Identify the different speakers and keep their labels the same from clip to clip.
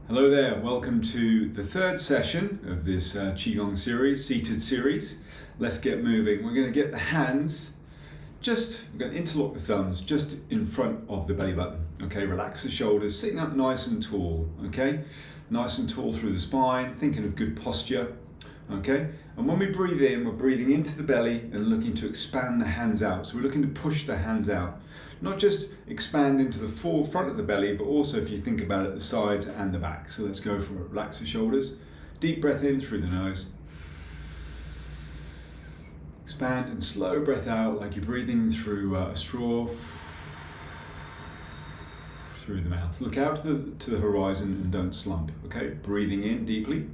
Speaker 1: Hello there, welcome to the third session of this Qi Gong series, seated series. Let's get moving. We're going to get the hands we're going to interlock the thumbs just in front of the belly button. Okay, relax the shoulders, sitting up nice and tall. Okay, nice and tall through the spine, thinking of good posture. Okay, and when we breathe in, we're breathing into the belly and looking to expand the hands out. So we're looking to push the hands out. Not just expand into the front of the belly, but also if you think about it, the sides and the back. So let's go for it. Relax the shoulders. Deep breath in through the nose. Expand and slow breath out like you're breathing through a straw through the mouth. Look out to the horizon and don't slump. Okay, breathing in deeply.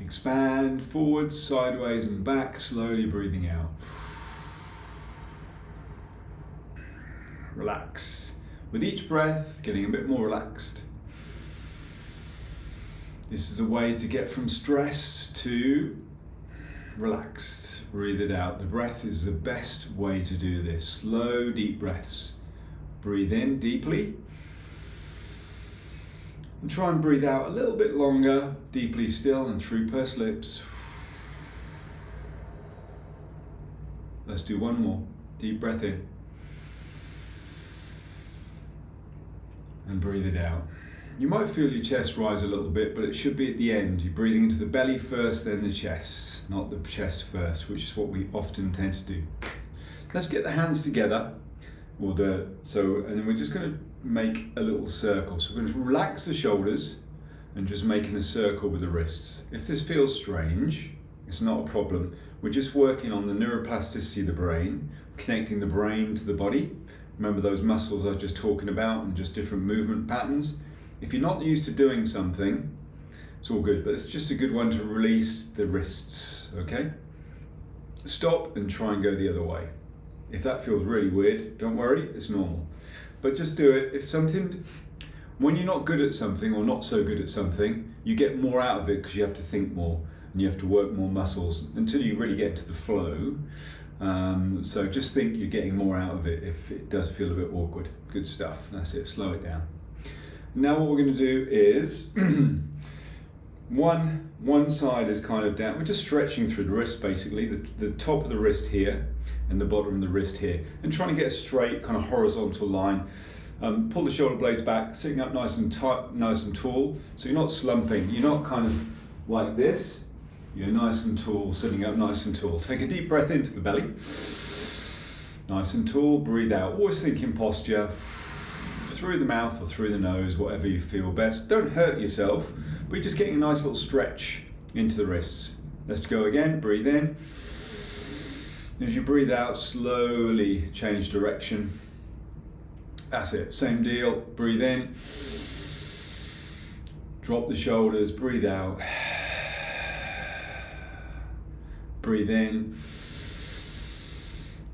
Speaker 1: Expand forwards, sideways and back, slowly breathing out. Relax. With each breath, getting a bit more relaxed. This is a way to get from stress to relaxed. Breathe it out. The breath is the best way to do this. Slow, deep breaths. Breathe in deeply. And try and breathe out a little bit longer, deeply still and through pursed lips. Let's do one more. Deep breath in. And breathe it out. You might feel your chest rise a little bit, but it should be at the end. You're breathing into the belly first, then the chest, not the chest first, which is what we often tend to do. Let's get the hands together. And then we're just going to make a little circle. So we're going to relax the shoulders and just making a circle with the wrists. If this feels strange, it's not a problem. We're just working on the neuroplasticity of the brain, connecting the brain to the body. Remember those muscles I was just talking about and just different movement patterns. If you're not used to doing something, it's all good, but it's just a good one to release the wrists, okay? Stop and try and go the other way. If that feels really weird, don't worry, it's normal. But just do it. When you're not good at something or not so good at something, you get more out of it because you have to think more and you have to work more muscles until you really get into the flow. So just think you're getting more out of it if it does feel a bit awkward. Good stuff. That's it. Slow it down. Now what we're going to do is one side is kind of down. We're just stretching through the wrist basically, the top of the wrist here and the bottom of the wrist here, and trying to get a straight kind of horizontal line. Pull the shoulder blades back, sitting up nice and tight, nice and tall. So you're not slumping. You're not kind of like this. You're nice and tall, sitting up nice and tall. Take a deep breath into the belly. Nice and tall, breathe out. Always think in posture, through the mouth or through the nose, whatever you feel best. Don't hurt yourself, but you're just getting a nice little stretch into the wrists. Let's go again, breathe in. As you breathe out, slowly change direction. That's it, same deal, breathe in. Drop the shoulders, breathe out. Breathe in,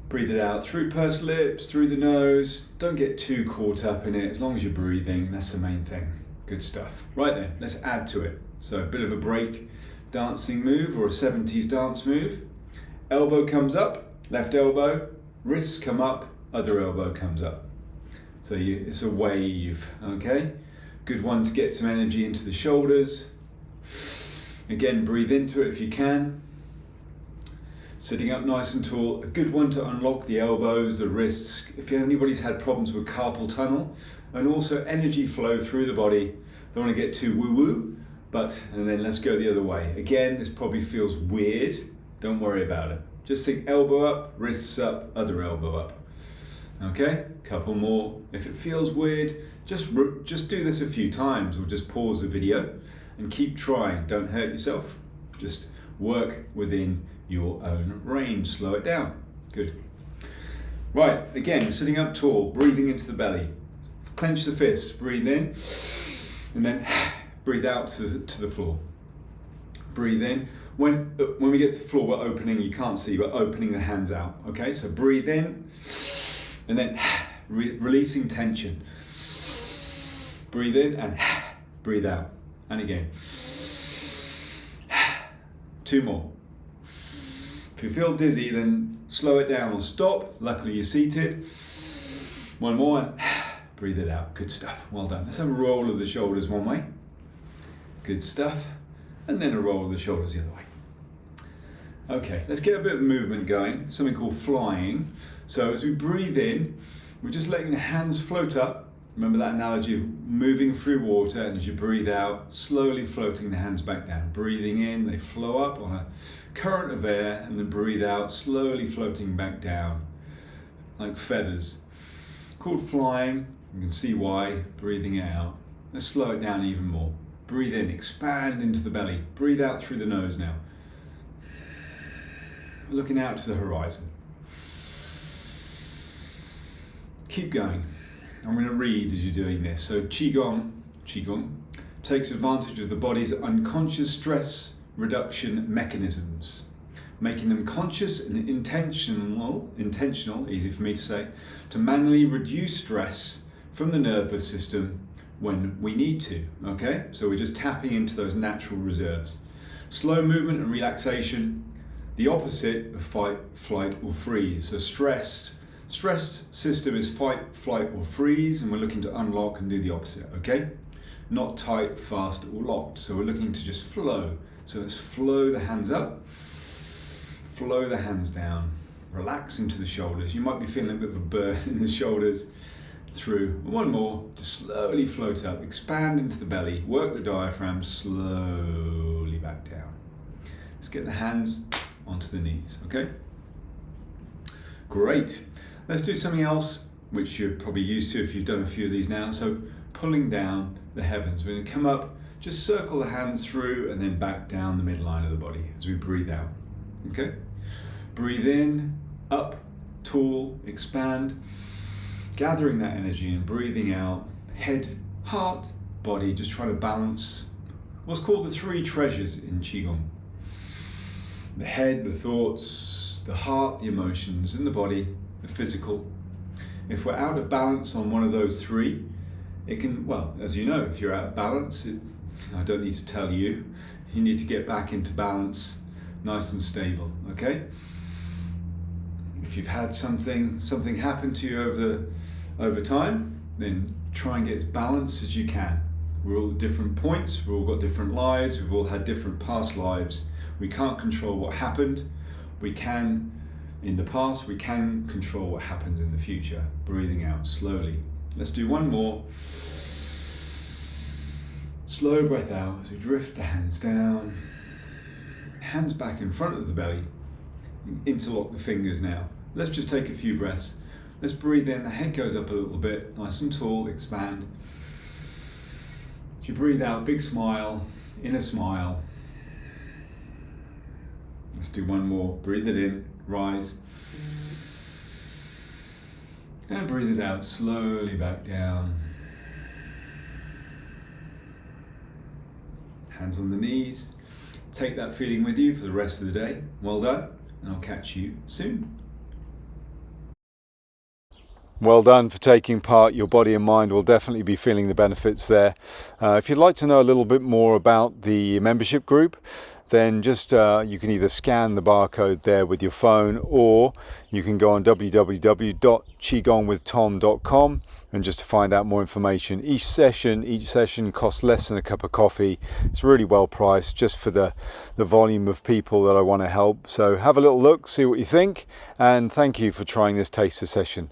Speaker 1: breathe it out through pursed lips, through the nose. Don't get too caught up in it. As long as you're breathing, that's the main thing. Good stuff. Right then, let's add to it. So a bit of a break dancing move or a 70s dance move. Elbow comes up, left elbow, wrists come up, other elbow comes up. So it's a wave, okay? Good one to get some energy into the shoulders. Again, breathe into it if you can. Sitting up nice and tall, a good one to unlock the elbows, the wrists, if anybody's had problems with carpal tunnel, and also energy flow through the body. Don't want to get too woo-woo, and then let's go the other way. Again, this probably feels weird, don't worry about it. Just think elbow up, wrists up, other elbow up. Okay, couple more. If it feels weird, just do this a few times, or just pause the video and keep trying. Don't hurt yourself, just work within your own range. Slow it down. Good. Right, again, sitting up tall, breathing into the belly. Clench the fists, breathe in, and then breathe out to the floor. Breathe in. When we get to the floor, we're opening, you can't see, but opening the hands out. Okay, so breathe in, and then releasing tension. Breathe in and breathe out. And again. 2 more. If you feel dizzy, then slow it down or stop. Luckily you're seated. One more, and Breathe it out. Good stuff. Well done. Let's have a roll of the shoulders one way. Good stuff. And then a roll of the shoulders the other way. Okay, let's get a bit of movement going, something called flying. So as we breathe in, we're just letting the hands float up. Remember that analogy of moving through water, and as you breathe out, slowly floating the hands back down. Breathing in, they flow up on a current of air, and then breathe out, slowly floating back down, like feathers. Called flying, you can see why, breathing it out. Let's slow it down even more. Breathe in, expand into the belly. Breathe out through the nose now. Looking out to the horizon. Keep going. I'm going to read as you're doing this. So Qi Gong takes advantage of the body's unconscious stress reduction mechanisms, making them conscious and intentional, easy for me to say, to manually reduce stress from the nervous system when we need to, okay? So we're just tapping into those natural reserves. Slow movement and relaxation, the opposite of fight, flight or freeze. So stressed system is fight, flight or freeze, and we're looking to unlock and do the opposite, okay? Not tight, fast or locked. So we're looking to just flow. So let's flow the hands up, flow the hands down, relax into the shoulders. You might be feeling a bit of a burn in the shoulders. Through. One more, just slowly float up, expand into the belly, work the diaphragm, slowly back down. Let's get the hands onto the knees, okay? Great. Let's do something else, which you're probably used to if you've done a few of these now. So pulling down the heavens. We're going to come up, just circle the hands through and then back down the midline of the body as we breathe out, okay? Breathe in, up, tall, expand. Gathering that energy and breathing out, head, heart, body, just trying to balance what's called the three treasures in Qi Gong. The head, the thoughts, the heart, the emotions, and the body, the physical. If we're out of balance on one of those three, it can, well, as you know, if you're out of balance, I don't need to tell you, you need to get back into balance, nice and stable, okay? If you've had something happen to you over time, then try and get as balanced as you can. We're all at different points, we've all got different lives, we've all had different past lives. We can't control what happened. We can, in the past, we can control what happens in the future. Breathing out slowly. Let's do one more. Slow breath out as we drift the hands down. Hands back in front of the belly. Interlock the fingers now. Let's just take a few breaths. Let's breathe in, the head goes up a little bit, nice and tall, expand. As you breathe out, big smile, inner smile. Let's do one more, breathe it in, rise. And breathe it out, slowly back down. Hands on the knees. Take that feeling with you for the rest of the day. Well done, and I'll catch you soon.
Speaker 2: Well done for taking part. Your body and mind will definitely be feeling the benefits there. If you'd like to know a little bit more about the membership group, then just you can either scan the barcode there with your phone, or you can go on www.qigongwithtom.com and just to find out more information. Each session costs less than a cup of coffee. It's really well priced just for the volume of people that I want to help. So have a little look, see what you think, and thank you for trying this taster session.